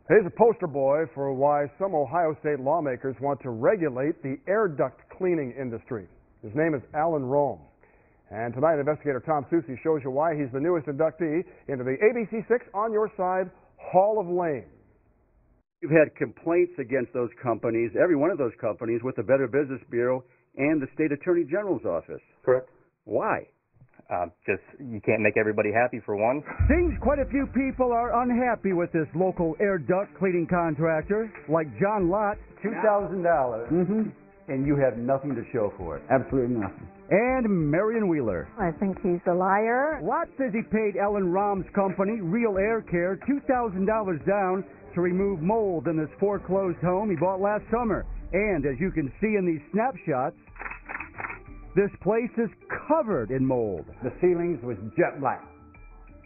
He's a poster boy for why some Ohio State lawmakers want to regulate the air duct cleaning industry. His name is Alan Rome. And tonight, investigator Tom Susi shows you why he's the newest inductee into the ABC6 On Your Side Hall of Lame. You've had complaints against those companies, every one of those companies, with the Better Business Bureau and the State Attorney General's office. Correct. Why? Just you can't make everybody happy, for one. Seems quite a few people are unhappy with this local air duct cleaning contractor, like John Lott. $2,000, and you have nothing to show for it. Absolutely nothing. And Marion Wheeler. I think he's a liar. Lott says he paid Ellen Rom's company, Real Air Care, $2,000 down to remove mold in this foreclosed home he bought last summer. And as you can see in these snapshots, this place is covered in mold. The ceilings was jet black.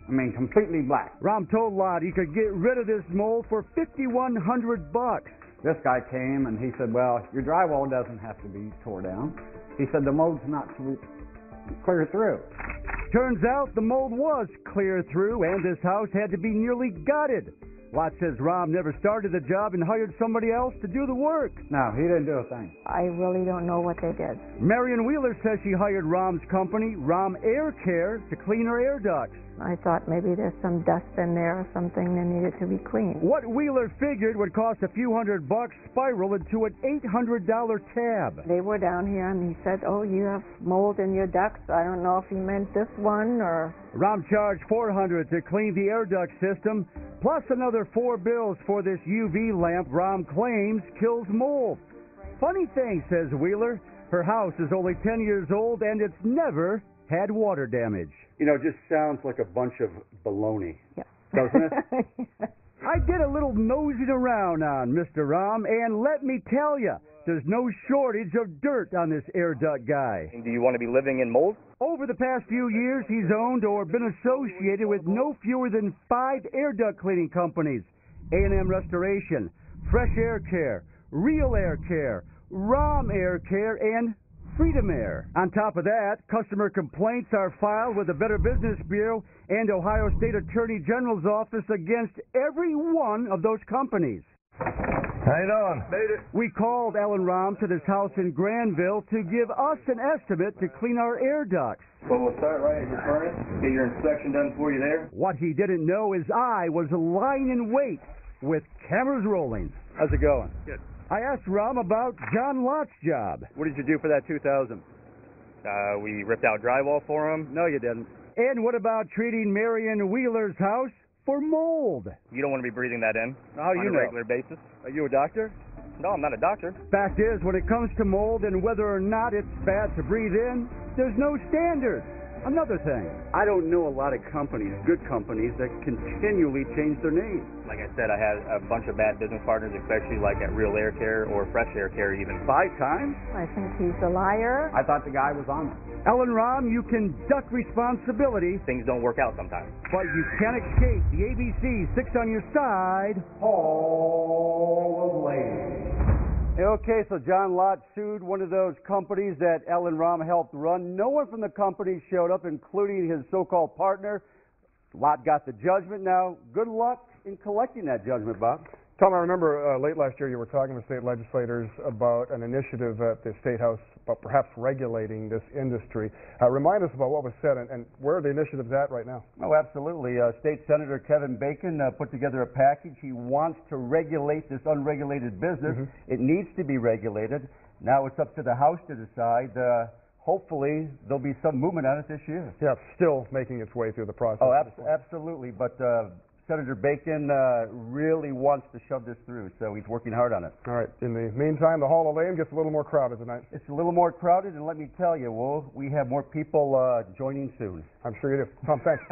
I mean, completely black. Rom told Lott he could get rid of this mold for $5,100. This guy came and he said, well, your drywall doesn't have to be tore down. He said the mold's not clear through. Turns out the mold was clear through, and this house had to be nearly gutted. Lott says Rom never started the job and hired somebody else to do the work. No, he didn't do a thing. I really don't know what they did. Marion Wheeler says she hired Rom's company, Rom Air Care, to clean her air ducts. I thought maybe there's some dust in there or something that needed to be cleaned. What Wheeler figured would cost a few $100 spiral into an $800 tab. They were down here and he said, oh, you have mold in your ducts. I don't know if he meant this one or... Rom charged $400 to clean the air duct system, plus another 4 bills for this UV lamp Rom claims kills mold. Funny thing, says Wheeler, her house is only 10 years old and it's never had water damage. You know, it just sounds like a bunch of baloney, yeah. doesn't it? I did a little nosing around on Mr. Rom, and let me tell you, there's no shortage of dirt on this air duct guy. Do you want to be living in mold? Over the past few years, he's owned or been associated with no fewer than 5 air duct cleaning companies: A&M Restoration, Fresh Air Care, Real Air Care, Rom Air Care, and Freedom Air. On top of that, customer complaints are filed with the Better Business Bureau and Ohio State Attorney General's office against every one of those companies. How you doing? Made it. We called Alan Rom to this house in Granville to give us an estimate to clean our air ducts. Well, we'll start right at your furnace, get your inspection done for you there. What he didn't know is I was lying in wait with cameras rolling. How's it going? Good. I asked Rom about John Lott's job. What did you do for that $2,000? We ripped out drywall for him. No, you didn't. And what about treating Marion Wheeler's house for mold? You don't want to be breathing that in How do on you a know? regular basis. Are you a doctor? No, I'm not a doctor. Fact is, when it comes to mold and whether or not it's bad to breathe in, there's no standard. Another thing. I don't know a lot of companies, good companies, that continually change their names. Like I said, I had a bunch of bad business partners, especially like at Real Air Care or Fresh Air Care even. 5 times? I think he's a liar. I thought the guy was honest. Alan Rom, you can duck responsibility, Things don't work out sometimes. but you can't escape the ABC6 On Your Side Hall of Lame. Okay, so John Lott sued one of those companies that Alan Rom helped run. No one from the company showed up, including his so-called partner. Lott got the judgment. Now, good luck in collecting that judgment, Bob. Tom, I remember late last year you were talking with state legislators about an initiative at the State House about perhaps regulating this industry. Remind us about what was said and where are the initiatives at right now? Oh, absolutely. State Senator Kevin Bacon put together a package. He wants to regulate this unregulated business. It needs to be regulated. Now it's up to the House to decide. Hopefully, there'll be some movement on it this year. Yeah, it's still making its way through the process. Oh, absolutely. But Senator Bacon really wants to shove this through, so he's working hard on it. All right. In the meantime, the Hall of Lame gets a little more crowded tonight. It's a little more crowded, and let me tell you, we have more people joining soon. I'm sure you do. Tom, thanks.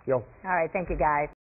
Yo. All right, thank you, guys.